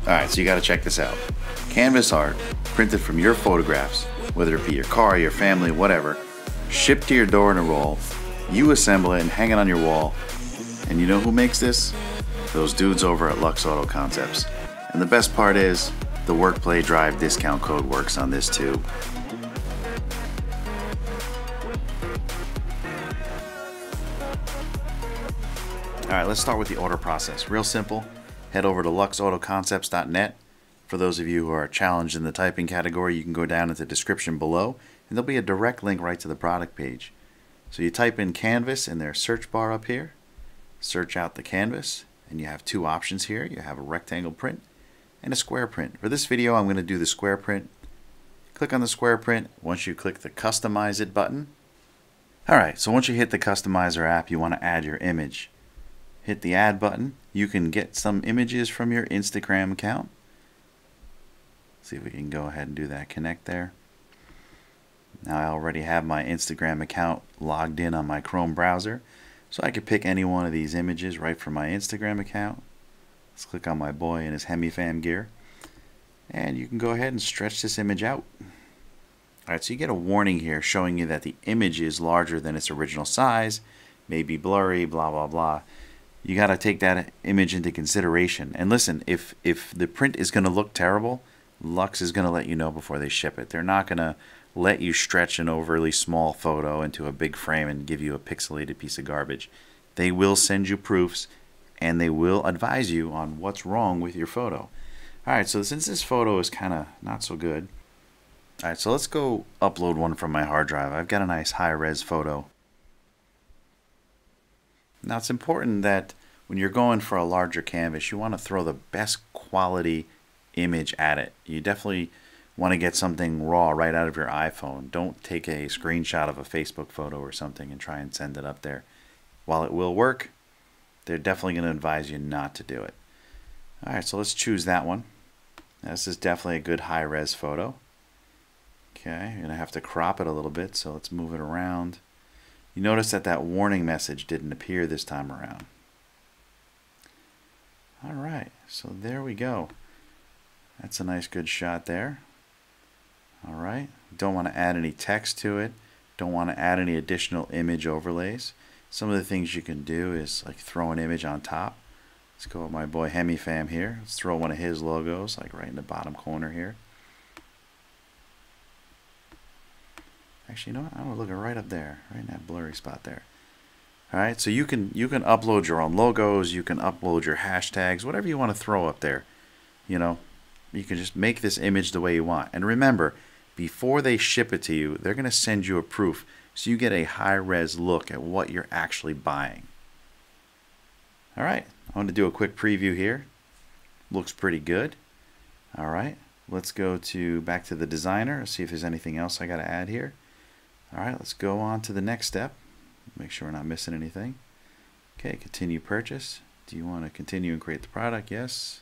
Alright, so you gotta check this out. Canvas art, printed from your photographs, whether it be your car, your family, whatever, shipped to your door in a roll, you assemble it and hang it on your wall. And you know who makes this? Those dudes over at Luxe Auto Concepts. And the best part is, the WorkPlay Drive discount code works on this too. Alright, let's start with the order process. Real simple. Head over to luxeautoconcepts.net. For those of you who are challenged in the typing category, you can go down into the description below, and there'll be a direct link right to the product page. So you type in canvas in their search bar up here, search out the canvas, and you have two options here. You have a rectangle print and a square print. For this video, I'm going to do the square print. Click on the square print once you click the Customize It button. Alright, so once you hit the Customizer app, you want to add your image. Hit the Add button. You can get some images from your Instagram account. See if we can go ahead and do that. Connect there. Now I already have my Instagram account logged in on my Chrome browser, so I could pick any one of these images right from my Instagram account. Let's click on my boy in his HemiFam gear, and you can go ahead and stretch this image out. Alright, so you get a warning here showing you that the image is larger than its original size, may be blurry, blah blah blah. You got to take that image into consideration. And listen, if the print is going to look terrible, Luxe is going to let you know before they ship it. They're not going to let you stretch an overly small photo into a big frame and give you a pixelated piece of garbage. They will send you proofs, and they will advise you on what's wrong with your photo. Alright, so since this photo is kind of not so good, alright, so let's go upload one from my hard drive. I've got a nice high-res photo. Now it's important that when you're going for a larger canvas, you want to throw the best quality image at it. You definitely want to get something raw right out of your iPhone. Don't take a screenshot of a Facebook photo or something and try and send it up there. While it will work, they're definitely going to advise you not to do it. Alright, so let's choose that one. Now, this is definitely a good high-res photo. Okay, you're going to have to crop it a little bit, so let's move it around. You notice that that warning message didn't appear this time around. Alright, so there we go. That's a nice good shot there. Alright, don't want to add any text to it. Don't want to add any additional image overlays. Some of the things you can do is like throw an image on top. Let's go with my boy HemiFam here. Let's throw one of his logos like right in the bottom corner here. Actually, you know what? I'm looking right up there, right in that blurry spot there. Alright, so you can upload your own logos, you can upload your hashtags, whatever you want to throw up there. You know, you can just make this image the way you want. And remember, before they ship it to you, they're going to send you a proof so you get a high-res look at what you're actually buying. Alright, I want to do a quick preview here. Looks pretty good. Alright, let's go back to the designer, see if there's anything else I got to add here. Alright, let's go on to the next step. Make sure we're not missing anything. Okay, continue purchase. Do you want to continue and create the product? Yes.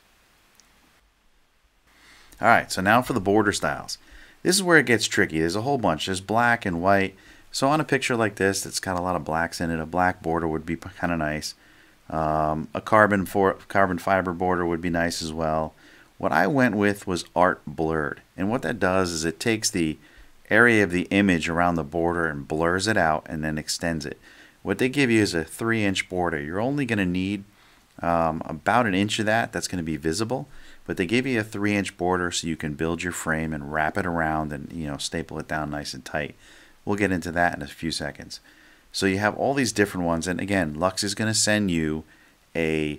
Alright, so now for the border styles. This is where it gets tricky. There's a whole bunch. There's black and white. So on a picture like this that's got a lot of blacks in it, a black border would be kind of nice. A carbon fiber border would be nice as well. What I went with was art blurred. And what that does is it takes the area of the image around the border and blurs it out and then extends it. What they give you is a 3-inch border. You're only going to need about an inch of that. That's going to be visible. But they give you a 3-inch border so you can build your frame and wrap it around and, you know, staple it down nice and tight. We'll get into that in a few seconds. So you have all these different ones, and again, Luxe is going to send you a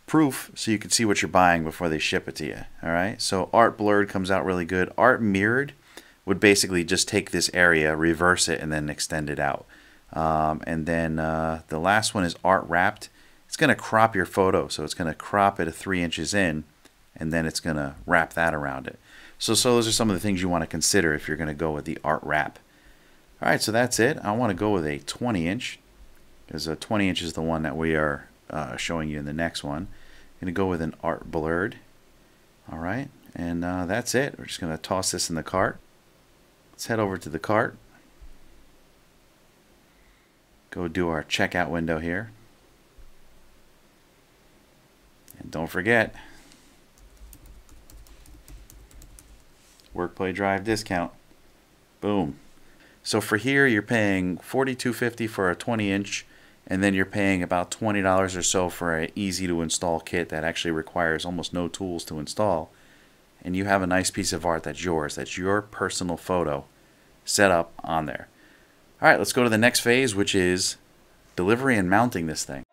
proof so you can see what you're buying before they ship it to you. Alright, so art blurred comes out really good. Art mirrored would basically just take this area, reverse it, and then extend it out. And then the last one is art wrapped. It's going to crop your photo, so it's going to crop it 3 inches in, and then it's going to wrap that around it. So those are some of the things you want to consider if you're going to go with the art wrap. Alright, so that's it. I want to go with a 20-inch, because a 20-inch is the one that we are showing you in the next one. I'm going to go with an art blurred. Alright, and that's it. We're just going to toss this in the cart. Let's head over to the cart. Go do our checkout window here. And don't forget, WorkPlay Drive discount. Boom. So for here, you're paying $42.50 for a 20-inch, and then you're paying about $20 or so for an easy-to-install kit that actually requires almost no tools to install. And you have a nice piece of art that's yours. That's your personal photo set up on there. All right, let's go to the next phase, which is delivery and mounting this thing.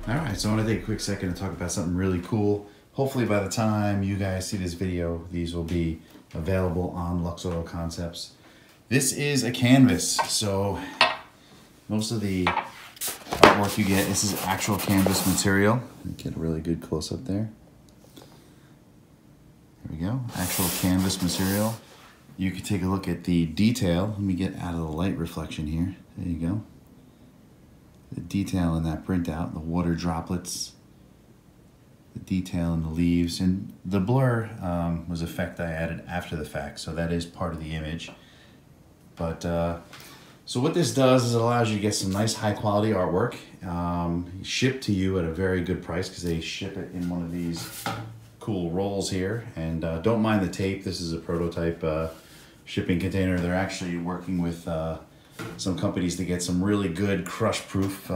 Alright, so I want to take a quick second to talk about something really cool. Hopefully by the time you guys see this video, these will be available on Luxe Auto Concepts. This is a canvas, so most of the artwork you get, this is actual canvas material. Get a really good close-up there. There we go, actual canvas material. You can take a look at the detail. Let me get out of the light reflection here. There you go. The detail in that printout, the water droplets, the detail in the leaves, and the blur was an effect I added after the fact, so that is part of the image. But so what this does is it allows you to get some nice high quality artwork shipped to you at a very good price, because they ship it in one of these cool rolls here. And don't mind the tape. This is a prototype shipping container. They're actually working with some companies to get some really good crush-proof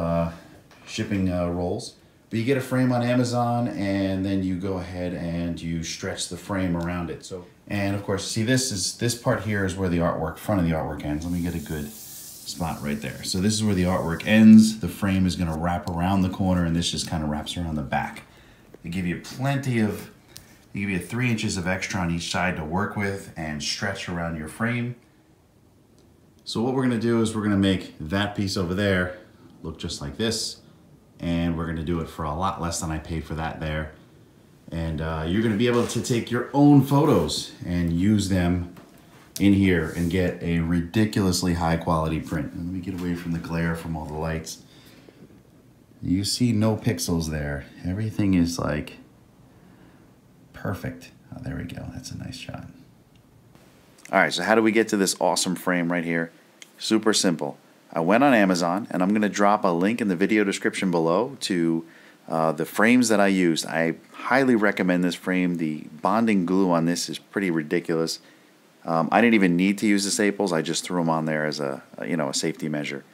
shipping rolls. But you get a frame on Amazon, and then you go ahead and you stretch the frame around it. So, and of course, see, this part here is where the artwork, front of the artwork ends. Let me get a good spot right there. So this is where the artwork ends. The frame is going to wrap around the corner, and this just kind of wraps around the back. They give you plenty of, they give you 3 inches of extra on each side to work with and stretch around your frame. So what we're going to do is we're going to make that piece over there look just like this, and we're going to do it for a lot less than I paid for that there. And you're going to be able to take your own photos and use them in here and get a ridiculously high quality print. And let me get away from the glare from all the lights. You see no pixels there. Everything is like perfect. Oh, there we go. That's a nice shot. All right, so how do we get to this awesome frame right here? Super simple. I went on Amazon, and I'm going to drop a link in the video description below to the frames that I used. I highly recommend this frame. The bonding glue on this is pretty ridiculous. I didn't even need to use the staples. I just threw them on there as a safety measure.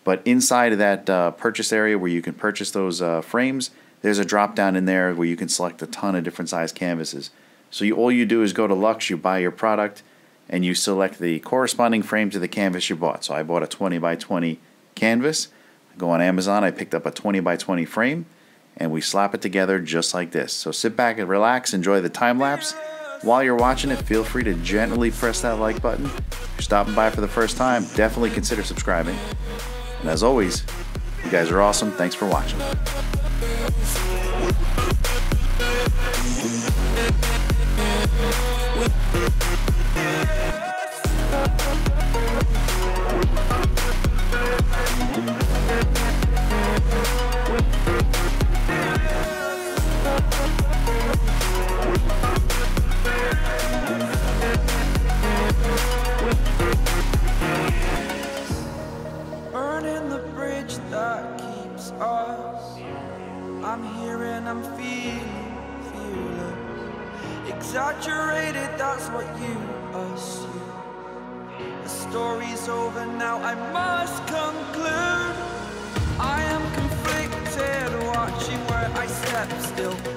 But inside of that purchase area where you can purchase those frames, there's a drop down in there where you can select a ton of different size canvases. So all you do is go to Luxe, you buy your product, and you select the corresponding frame to the canvas you bought. So I bought a 20 by 20 canvas. I go on Amazon, I picked up a 20 by 20 frame, and we slap it together just like this. So sit back and relax, enjoy the time lapse. While you're watching it, feel free to gently press that like button. If you're stopping by for the first time, definitely consider subscribing. And as always, you guys are awesome. Thanks for watching. Burning the bridge that keeps us. I'm here and I'm feeling fearless. Exaggerated, that's what you assume. The story's over now, I must conclude. I am conflicted, watching where I step still.